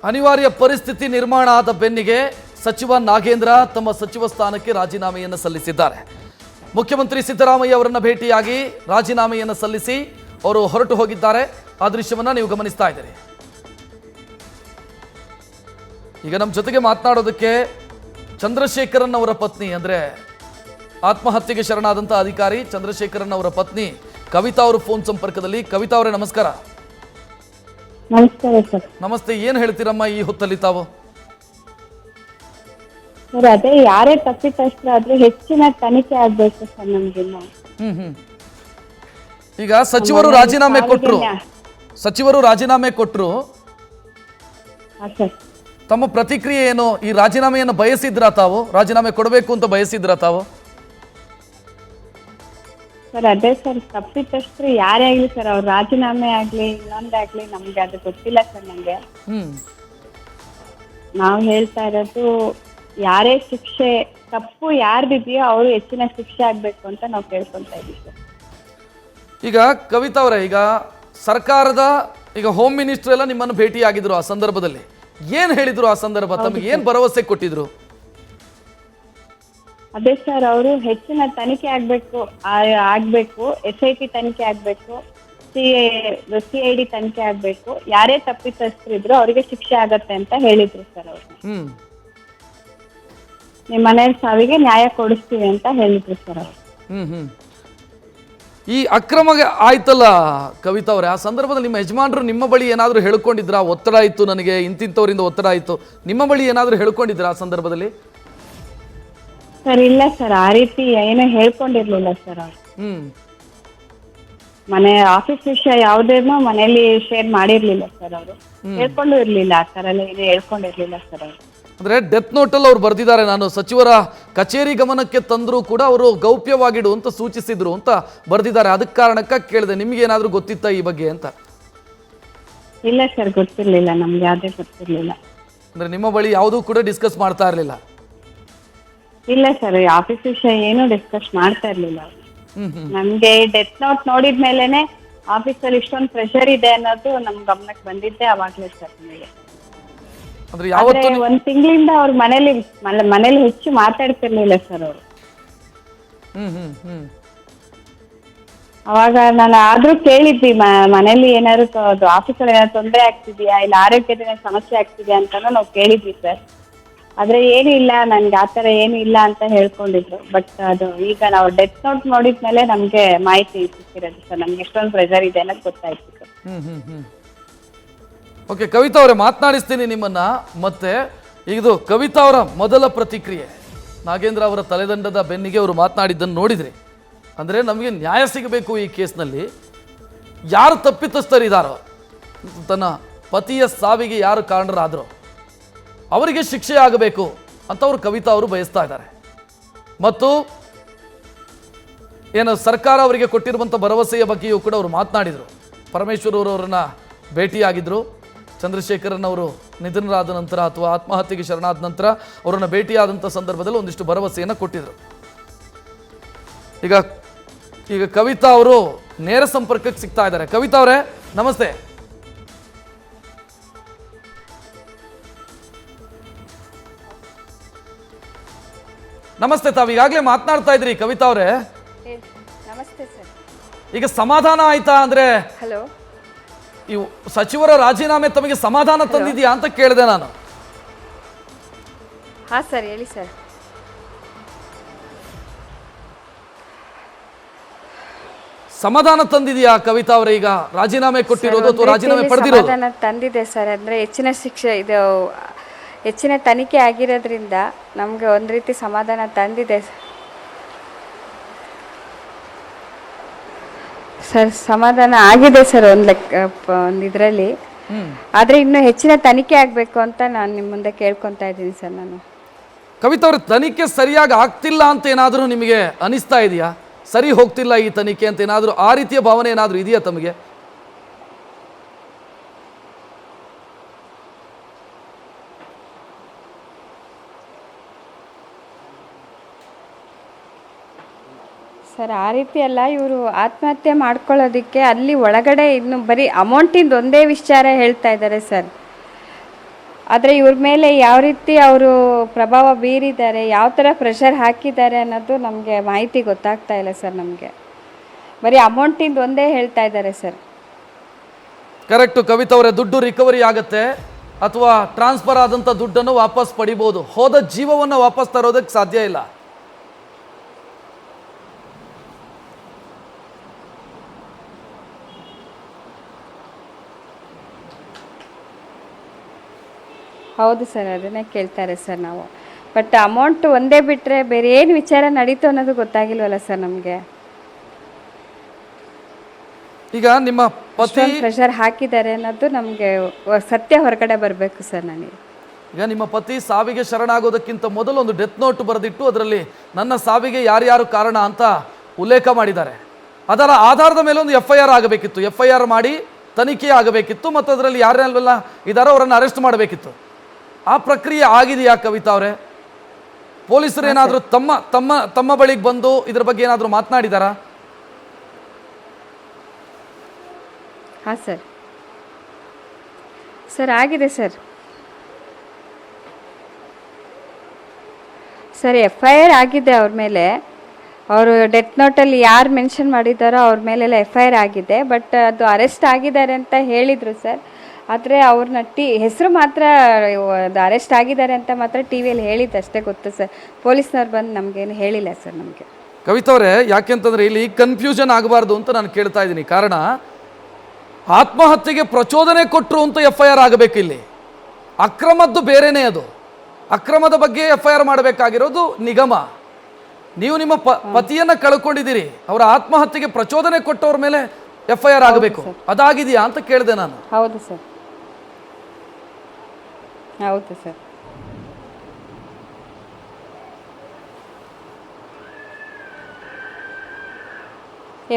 ಅನಿವಾರ್ಯ ಪರಿಸ್ಥಿತಿ ನಿರ್ಮಾಣ ಆದ ಬೆನ್ನಿಗೆ ಸಚಿವ ನಾಗೇಂದ್ರ ತಮ್ಮ ಸಚಿವ ಸ್ಥಾನಕ್ಕೆ ರಾಜೀನಾಮೆಯನ್ನು ಸಲ್ಲಿಸಿದ್ದಾರೆ. ಮುಖ್ಯಮಂತ್ರಿ ಸಿದ್ದರಾಮಯ್ಯ ಅವರನ್ನು ಭೇಟಿಯಾಗಿ ರಾಜೀನಾಮೆಯನ್ನು ಸಲ್ಲಿಸಿ ಅವರು ಹೊರಟು ಹೋಗಿದ್ದಾರೆ. ಆ ದೃಶ್ಯವನ್ನು ನೀವು ಗಮನಿಸ್ತಾ ಇದ್ದೀರಿ. ಈಗ ನಮ್ಮ ಜೊತೆಗೆ ಮಾತನಾಡೋದಕ್ಕೆ ಚಂದ್ರಶೇಖರನ್ ಅವರ ಪತ್ನಿ, ಅಂದರೆ ಆತ್ಮಹತ್ಯೆಗೆ ಶರಣಾದಂಥ ಅಧಿಕಾರಿ ಚಂದ್ರಶೇಖರನ್ ಅವರ ಪತ್ನಿ ಕವಿತಾ ಅವರು ಫೋನ್ ಸಂಪರ್ಕದಲ್ಲಿ. ಕವಿತಾ ಅವರೇ ನಮಸ್ಕಾರ. ನಮಸ್ಕಾರ ಸರ್. ನಮಸ್ತೆ. ಏನು ಹೇಳ್ತೀರಮ್ಮ ಈ ಹೊತ್ತಲ್ಲಿ ತಾವು? ಸರ್, ಅದೇ ಯಾರೇ ತಪ್ಪಿತಸ್ಥರಾದ್ರೂ ಹೆಚ್ಚಿನ ತನಿಖೆ ಆಗ್ಬೇಕು ಸರ್ ನಮ್ಗೆ. ಈಗ ಸಚಿವರು ರಾಜೀನಾಮೆ ಕೊಟ್ಟರು. ತಮ್ಮ ಪ್ರತಿಕ್ರಿಯೆ ಏನು? ಈ ರಾಜೀನಾಮೆಯನ್ನು ಬಯಸಿದ್ರಾ ತಾವು? ರಾಜೀನಾಮೆ ಕೊಡಬೇಕು ಅಂತ ಬಯಸಿದ್ರಾ ತಾವು? ಸರ್, ಅದೇ ಸರ್, ತಪ್ಪಿತಸ್ಥರು ಯಾರೇ ಆಗ್ಲಿ ಸರ್, ಅವ್ರ ರಾಜೀನಾಮೆ ಆಗ್ಲಿ ಇನ್ನೊಂದಾಗ್ಲಿ ನಮ್ಗೆ ಅದು ಗೊತ್ತಿಲ್ಲ ಸರ್. ನಮ್ಗೆ ನಾವು ಹೇಳ್ತಾ ಇರೋದು ಯಾರೇ ಶಿಕ್ಷೆ ತಪ್ಪು ಯಾರ್ದಿದೆಯೋ ಅವರು ಹೆಚ್ಚಿನ ಶಿಕ್ಷೆ ಆಗ್ಬೇಕು ಅಂತ ನಾವು ಕೇಳ್ಕೊಂತ ಇದೀವಿ ಸರ್. ಈಗ ಕವಿತಾ ಅವರೇ, ಈಗ ಸರ್ಕಾರದ ಈಗ ಹೋಮ್ ಮಿನಿಸ್ಟರ್ ಎಲ್ಲ ನಿಮ್ಮನ್ನು ಭೇಟಿ ಆಗಿದ್ರು. ಆ ಸಂದರ್ಭದಲ್ಲಿ ಏನ್ ಹೇಳಿದ್ರು? ಆ ಸಂದರ್ಭ ತಮಗೆ ಏನ್ ಭರವಸೆ ಕೊಟ್ಟಿದ್ರು? ಅದೇ ಸರ್, ಅವರು ಹೆಚ್ಚಿನ ತನಿಖೆ ಆಗ್ಬೇಕು, SIT ತನಿಖೆ ಆಗ್ಬೇಕು, CID ತನಿಖೆ ಆಗ್ಬೇಕು, ಯಾರೇ ತಪ್ಪಿತಸ್ಥರಿದ್ರು ಅವರಿಗೆ ಶಿಕ್ಷೆ ಆಗತ್ತೆ ಅಂತ ಹೇಳಿದ್ರು ಸರ್. ಅವರು ನಿಮ್ಮ ಮನೆಯ ಸಾವಿಗೆ ನ್ಯಾಯ ಕೊಡಿಸ್ತೀವಿ ಅಂತ ಹೇಳಿದ್ರು ಸರ್ ಅವರು. ಈ ಅಕ್ರಮ ಆಯ್ತಲ್ಲ ಕವಿತಾ ಅವರೇ, ಆ ಸಂದರ್ಭದಲ್ಲಿ ನಿಮ್ಮ ಯಜಮಾನರು ನಿಮ್ಮ ಬಳಿ ಏನಾದರೂ ಹೇಳ್ಕೊಂಡಿದ್ರಾ? ಒತ್ತಡ ಆಯ್ತು, ನನಗೆ ಇಂತಿಂಥವರಿಂದ ಒತ್ತಡ ಆಯ್ತು, ನಿಮ್ಮ ಬಳಿ ಏನಾದರೂ ಹೇಳ್ಕೊಂಡಿದ್ರಾ ಆ ಸಂದರ್ಭದಲ್ಲಿ? ಸರ್, ಇಲ್ಲ ಸರ್, ಆ ರೀತಿ ಏನೂ ಹೇಳ್ಕೊಂಡಿರ್ಲಿಲ್ಲ ಸರ್ ಅವ್ರು. ಮನೆ ಆಫೀಸ್ ವಿಷಯ ಯಾವುದೇನೋ ಮನೆಯಲ್ಲಿ ಶೇರ್ ಮಾಡಿರ್ಲಿಲ್ಲ ಸರ್. ಅವರು ಹೇಳ್ಕೊಂಡು ಇರ್ಲಿಲ್ಲ, ಆ ತರ ಎಲ್ಲ ಏನು ಹೇಳ್ಕೊಂಡಿರ್ಲಿಲ್ಲ ಸರ್ ಅವರು. ಅಂದ್ರೆ ಡೆತ್ ನೋಟಲ್ಲಿ ಅವ್ರು ಬರ್ದಿದ್ದಾರೆ, ನಾನು ಸಚಿವರ ಕಚೇರಿ ಗಮನಕ್ಕೆ ತಂದರೂ ಕೂಡ ಅವರು ಗೌಪ್ಯವಾಗಿಡು ಅಂತ ಸೂಚಿಸಿದ್ರು ಅಂತ ಬರ್ದಿದ್ದಾರೆ. ಅದಕ್ಕೆ ಕಾರಣಕ್ಕೆ ಕೇಳಿದೆ, ನಿಮ್ಗೆ ಏನಾದರೂ ಗೊತ್ತಿತ್ತಾ ಈ ಬಗ್ಗೆ ಅಂತ? ಇಲ್ಲ ಸರ್, ಗೊತ್ತಿರ್ಲಿಲ್ಲ, ನಮ್ಗೆ ಯಾವುದೇ ಗೊತ್ತಿರ್ಲಿಲ್ಲ. ಅಂದ್ರೆ ನಿಮ್ಮ ಬಳಿ ಯಾವುದೂ ಕೂಡ ಡಿಸ್ಕಸ್ ಮಾಡ್ತಾ ಇರಲಿಲ್ಲ? ಇಲ್ಲ ಸರ್, ಆಫೀಸ್ ವಿಷಯ ಏನು ಡಿಸ್ಕಸ್ ಮಾಡ್ತಾ ಇರ್ಲಿಲ್ಲ. ನಮ್ಗೆ ಡೆತ್ ನೋಟ್ ನೋಡಿದ್ಮೇಲೆನೆ ಆಫೀಸಲ್ಲಿ ಇಷ್ಟೊಂದು ಪ್ರೆಷರ್ ಇದೆ ಅನ್ನೋದು ನಮ್ ಗಮನಕ್ಕೆ ಬಂದಿದ್ದೆ ಅವಾಗ್ಲೇ ಸರ್. ನಮಗೆ ಒಂದ್ ತಿಂಗಳಿಂದ ಅವ್ರ ಮನೇಲಿ ಹೆಚ್ಚು ಮಾತಾಡ್ತಿರ್ಲಿಲ್ಲ ಸರ್ ಅವರು. ಅವಾಗ ನಾನು ಆದ್ರೂ ಕೇಳಿದ್ವಿ, ಮನೇಲಿ ಏನಾದ್ರು ಆಫೀಸಲ್ಲಿ ಏನಾದ್ರು ತೊಂದರೆ ಆಗ್ತಿದ್ಯಾ, ಇಲ್ಲ ಆರೋಗ್ಯದ ಸಮಸ್ಯೆ ಆಗ್ತಿದ್ಯಾ ಅಂತಾನು ನಾವು ಕೇಳಿದ್ವಿ ಸರ್. ಆದ್ರೆ ಏನು ಇಲ್ಲ, ನನ್ಗೆ ಆತರ ಏನು ಇಲ್ಲ ಅಂತ ಹೇಳ್ಕೊಂಡಿದ್ರು. ಬಟ್ ಅದು ಈಗ ನಾವು ಡೆತ್ ನೋಟ್ ನೋಡಿದ್ಮೇಲೆ ನಮ್ಗೆ ಮಾಹಿತಿ ಸಿಕ್ಕಿರೋದು ಸರ್, ನಮ್ಗೆ ಎಷ್ಟೊಂದು ಪ್ರೆಷರ್ ಇದೆ ಅನ್ನೋದು ಗೊತ್ತಾಯ್ತು ಸರ್. ಓಕೆ ಕವಿತಾ ಅವರೇ, ಮಾತನಾಡಿಸ್ತೀನಿ ನಿಮ್ಮನ್ನ ಮತ್ತೆ. ಇದು ಕವಿತಾ ಅವರ ಮೊದಲ ಪ್ರತಿಕ್ರಿಯೆ. ನಾಗೇಂದ್ರ ಅವರ ತಲೆದಂಡದ ಬೆನ್ನಿಗೆ ಅವರು ಮಾತನಾಡಿದ್ದನ್ನು ನೋಡಿದ್ರಿ. ಅಂದರೆ ನಮಗೆ ನ್ಯಾಯ ಸಿಗಬೇಕು ಈ ಕೇಸ್ನಲ್ಲಿ. ಯಾರು ತಪ್ಪಿತಸ್ಥರಿದ್ದಾರೋ, ತನ್ನ ಪತಿಯ ಸಾವಿಗೆ ಯಾರು ಕಾರಣರಾದರೋ ಅವರಿಗೆ ಶಿಕ್ಷೆ ಆಗಬೇಕು ಅಂತ ಅವರು ಕವಿತಾ ಅವರು ಬಯಸ್ತಾ ಇದ್ದಾರೆ. ಮತ್ತು ಏನು ಸರ್ಕಾರ ಅವರಿಗೆ ಕೊಟ್ಟಿರುವಂಥ ಭರವಸೆಯ ಬಗ್ಗೆಯೂ ಕೂಡ ಅವರು ಮಾತನಾಡಿದರು. ಪರಮೇಶ್ವರ್ ಅವರನ್ನು ಭೇಟಿಯಾಗಿದ್ದರು. ಚಂದ್ರಶೇಖರನ್ ಅವರು ನಿಧನರಾದ ನಂತರ ಅಥವಾ ಆತ್ಮಹತ್ಯೆಗೆ ಶರಣಾದ ನಂತರ ಅವರನ್ನು ಭೇಟಿಯಾದಂಥ ಸಂದರ್ಭದಲ್ಲಿ ಒಂದಿಷ್ಟು ಭರವಸೆಯನ್ನು ಕೊಟ್ಟಿದ್ದರು. ಈಗ ಕವಿತಾ ಅವರು ನೇರ ಸಂಪರ್ಕಕ್ಕೆ ಸಿಗ್ತಾ ಇದ್ದಾರೆ. ಕವಿತಾ ಅವರೇ ನಮಸ್ತೆ. ನಮಸ್ತೆ. ತಾವು ಈಗಾಗಲೇ ಮಾತನಾಡ್ತಾ ಇದ್ರಿ ಕವಿತಾ ಅವರೇ. ನಮಸ್ತೆ ಸರ್. ಈಗ ಸಮಾಧಾನ ಆಯ್ತಾ? ಅಂದ್ರೆ ಹಲೋ, ಈ ಸಚಿವರ ರಾಜೀನಾಮೆ ತಮಗೆ ಸಮಾಧಾನ ತಂದಿದ್ಯಾ ಅಂತ ಕೇಳಿದೆ ನಾನು. ಹಾ ಸರ್, ಹೇಳಿ ಸರ್. ಸಮಾಧಾನ ತಂದಿದ್ಯಾ ಕವಿತಾ ಅವರೇ ಈಗ ರಾಜೀನಾಮೆ ಕೊಟ್ಟಿರೋದು ಅಥವಾ ರಾಜೀನಾಮೆ ಪಡೆದಿರೋದು? ಸಮಾಧಾನ ತಂದಿದೆ ಸರ್. ಅಂದ್ರೆ ಹೆಚ್ಚಿನ ಶಿಕ್ಷೆ ಇದು, ಹೆಚ್ಚಿನ ತನಿಖೆ ಆಗಿರೋದ್ರಿಂದ ನಮಗೆ ಒಂದು ರೀತಿ ಸಮಾಧಾನ ತಂದಿದೆ ಸರ್. ಸಮಾಧಾನ ಆಗಿದೆ ಸರ್ ಒಂದು ಇದರಲ್ಲಿ. ಆದರೆ ಇನ್ನೂ ಹೆಚ್ಚಿನ ತನಿಖೆ ಆಗಬೇಕು ಅಂತ ನಾನು ನಿಮ್ಮ ಮುಂದೆ ಕೇಳ್ಕೊತಾ ಇದ್ದೀನಿ ಸರ್. ನಾನು ಕವಿತಾ ಅವ್ರ ತನಿಖೆ ಸರಿಯಾಗಿ ಆಗ್ತಿಲ್ಲ ಅಂತ ಏನಾದರೂ ನಿಮಗೆ ಅನಿಸ್ತಾ ಇದೆಯಾ? ಸರಿ ಹೋಗ್ತಿಲ್ಲ ಈ ತನಿಖೆ ಅಂತ ಏನಾದರೂ ಆ ರೀತಿಯ ಭಾವನೆ ಏನಾದರೂ ಇದೆಯಾ ತಮಗೆ? ಸರ್, ಆ ರೀತಿ ಅಲ್ಲ. ಇವರು ಆತ್ಮಹತ್ಯೆ ಮಾಡ್ಕೊಳ್ಳೋದಕ್ಕೆ ಅಲ್ಲಿ ಒಳಗಡೆ ಇನ್ನು ಬರೀ ಅಮೌಂಟಿಂದ ಒಂದೇ ವಿಚಾರ ಹೇಳ್ತಾ ಇದ್ದಾರೆ ಸರ್. ಆದರೆ ಇವ್ರ ಮೇಲೆ ಯಾವ ರೀತಿ ಅವರು ಪ್ರಭಾವ ಬೀರಿದ್ದಾರೆ, ಯಾವ ಥರ ಪ್ರೆಷರ್ ಹಾಕಿದ್ದಾರೆ ಅನ್ನೋದು ನಮಗೆ ಮಾಹಿತಿ ಗೊತ್ತಾಗ್ತಾ ಇಲ್ಲ ಸರ್. ನಮಗೆ ಬರೀ ಅಮೌಂಟಿಂದ ಒಂದೇ ಹೇಳ್ತಾ ಇದ್ದಾರೆ ಸರ್. ಕರೆಕ್ಟು ಕವಿತಾ ಅವರೇ, ದುಡ್ಡು ರಿಕವರಿ ಆಗುತ್ತೆ ಅಥವಾ ಟ್ರಾನ್ಸ್ಫರ್ ಆದಂಥ ದುಡ್ಡನ್ನು ವಾಪಸ್ ಪಡಿಬೋದು, ಹೋದ ಜೀವವನ್ನು ವಾಪಸ್ ತರೋದಕ್ಕೆ ಸಾಧ್ಯ ಇಲ್ಲ. ಹೌದು ಸರ್, ಅದನ್ನೇ ಕೇಳ್ತಾರೆ ಸರ್ ನಾವು. ಬಟ್ ಅಮೌಂಟ್ ಒಂದೇ ಬಿಟ್ಟರೆ ಬೇರೆ ಏನು ವಿಚಾರ ನಡೀತು ಅನ್ನೋದು ಗೊತ್ತಾಗಿಲ್ವಲ್ಲ ಸರ್ ನಮಗೆ. ಈಗ ನಿಮ್ಮ ಪತಿ ಪ್ರೆಷರ್ ಹಾಕಿದ್ದಾರೆ ಅನ್ನೋದು ನಮಗೆ ಸತ್ಯ ಹೊರಗಡೆ ಬರಬೇಕು ಸರ್. ನನಗೆ ಈಗ ನಿಮ್ಮ ಪತಿ ಸಾವಿಗೆ ಶರಣಾಗೋದಕ್ಕಿಂತ ಮೊದಲು ಒಂದು ಡೆತ್ ನೋಟ್ ಬರೆದಿಟ್ಟು ಅದರಲ್ಲಿ ನನ್ನ ಸಾವಿಗೆ ಯಾರ್ಯಾರು ಕಾರಣ ಅಂತ ಉಲ್ಲೇಖ ಮಾಡಿದ್ದಾರೆ. ಅದರ ಆಧಾರದ ಮೇಲೆ ಒಂದು FIR ಆಗಬೇಕಿತ್ತು, FIR ಮಾಡಿ ತನಿಖೆ ಆಗಬೇಕಿತ್ತು ಮತ್ತು ಅದರಲ್ಲಿ ಯಾರ್ಯಾರೆಲ್ಲ ಇದ್ದಾರೋ ಅವರನ್ನು ಅರೆಸ್ಟ್ ಮಾಡಬೇಕಿತ್ತು. ಆ ಪ್ರಕ್ರಿಯೆ ಆಗಿದೆಯಾ ಕವಿತಾ ಅವರೇ? ಪೊಲೀಸರು ಏನಾದರೂ ತಮ್ಮ ತಮ್ಮ ತಮ್ಮ ಬಳಿಗೆ ಬಂದು ಇದ್ರ ಬಗ್ಗೆ ಏನಾದರೂ ಮಾತನಾಡಿದಾರಾ? ಹಾಂ ಸರ್ ಆಗಿದೆ ಸರ್. FIR ಆಗಿದೆ ಅವ್ರ ಮೇಲೆ. ಅವರು ಡೆತ್ ನೋಟಲ್ಲಿ ಯಾರು ಮೆನ್ಷನ್ ಮಾಡಿದ್ದಾರೋ ಅವ್ರ ಮೇಲೆಲ್ಲ FIR ಆಗಿದೆ. ಬಟ್ ಅದು ಅರೆಸ್ಟ್ ಆಗಿದ್ದಾರೆ ಅಂತ ಹೇಳಿದರು ಸರ್. ಆದರೆ ಅವ್ರನ್ನ ಹೆಸರು ಮಾತ್ರ ಅದು ಅರೆಸ್ಟ್ ಆಗಿದ್ದಾರೆ ಅಂತ ಮಾತ್ರ TVಯಲ್ಲಿ ಹೇಳಿದ್ದು ಅಷ್ಟೇ ಗೊತ್ತು ಸರ್. ಪೊಲೀಸ್ನವ್ರು ಬಂದು ನಮಗೇನು ಹೇಳಿಲ್ಲ ಸರ್ ನಮಗೆ. ಕವಿತಾ ಅವರೇ, ಯಾಕೆಂತಂದರೆ ಇಲ್ಲಿ ಕನ್ಫ್ಯೂಷನ್ ಆಗಬಾರ್ದು ಅಂತ ನಾನು ಕೇಳ್ತಾ ಇದ್ದೀನಿ. ಕಾರಣ ಆತ್ಮಹತ್ಯೆಗೆ ಪ್ರಚೋದನೆ ಕೊಟ್ಟರು ಅಂತ FIR ಆಗಬೇಕು. ಇಲ್ಲಿ ಅಕ್ರಮದ್ದು ಬೇರೆನೇ. ಅದು ಅಕ್ರಮದ ಬಗ್ಗೆ FIR ಮಾಡಬೇಕಾಗಿರೋದು ನಿಗಮ. ನೀವು ನಿಮ್ಮ ಪತಿಯನ್ನ ಕಳ್ಕೊಂಡಿದ್ದೀರಿ, ಅವರ ಆತ್ಮಹತ್ಯೆಗೆ ಪ್ರಚೋದನೆ ಕೊಟ್ಟವ್ರ ಮೇಲೆ FIR ಆಗಬೇಕು. ಅದಾಗಿದೆಯಾ ಅಂತ ಕೇಳಿದೆ ನಾನು. ಹೌದು ಸರ್, ಹೌದು ಸರ್.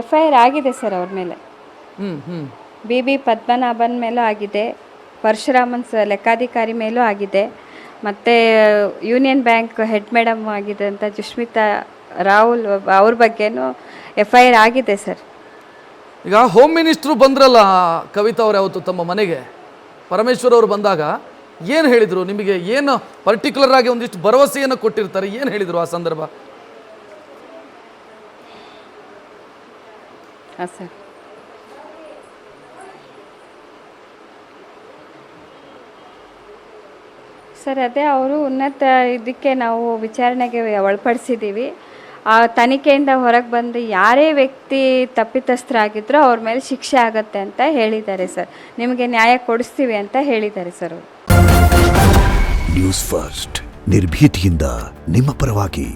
FIR ಆಗಿದೆ ಸರ್ ಅವ್ರ ಮೇಲೆ. BB ಪದ್ಮನಾಭನ್ ಮೇಲೂ ಆಗಿದೆ, ಪರಶುರಾಮನ್ ಲೆಕ್ಕಾಧಿಕಾರಿ ಮೇಲೂ ಆಗಿದೆ, ಮತ್ತು ಯೂನಿಯನ್ ಬ್ಯಾಂಕ್ ಹೆಡ್ ಮೇಡಮ್ ಆಗಿದೆ ಅಂತ ಸುಷ್ಮಿತಾ ರಾಹುಲ್ ಅವ್ರ ಬಗ್ಗೆನೂ FIR ಆಗಿದೆ ಸರ್. ಈಗ ಹೋಮ್ ಮಿನಿಸ್ಟ್ರು ಬಂದ್ರಲ್ಲ ಕವಿತಾ ಅವರೇ, ಅವತ್ತು ತಮ್ಮ ಮನೆಗೆ ಪರಮೇಶ್ವರ್ ಅವರು ಬಂದಾಗ ಏನು ಹೇಳಿದರು ನಿಮಗೆ? ಏನು ಪರ್ಟಿಕ್ಯುಲರ್ ಆಗಿ ಒಂದಿಷ್ಟು ಭರವಸೆಯನ್ನು ಕೊಟ್ಟಿರ್ತಾರೆ, ಏನು ಹೇಳಿದರು ಆ ಸಂದರ್ಭ? ಹಾಂ ಸರ್, ಅದೇ ಅವರು ಉನ್ನತ ಇದಕ್ಕೆ ನಾವು ವಿಚಾರಣೆಗೆ ಒಳಪಡಿಸಿದ್ದೀವಿ. ಆ ತನಿಖೆಯಿಂದ ಹೊರಗೆ ಬಂದು ಯಾರೇ ವ್ಯಕ್ತಿ ತಪ್ಪಿತಸ್ಥರಾಗಿದ್ದರೂ ಅವ್ರ ಮೇಲೆ ಶಿಕ್ಷೆ ಆಗತ್ತೆ ಅಂತ ಹೇಳಿದ್ದಾರೆ ಸರ್. ನಿಮಗೆ ನ್ಯಾಯ ಕೊಡಿಸ್ತೀವಿ ಅಂತ ಹೇಳಿದ್ದಾರೆ ಸರ್ ಅವರು. ನ್ಯೂಸ್ ಫಸ್ಟ್ ನಿರ್ಭೀತಿಯಿಂದ ನಿಮ್ಮ ಪರವಾಗಿ.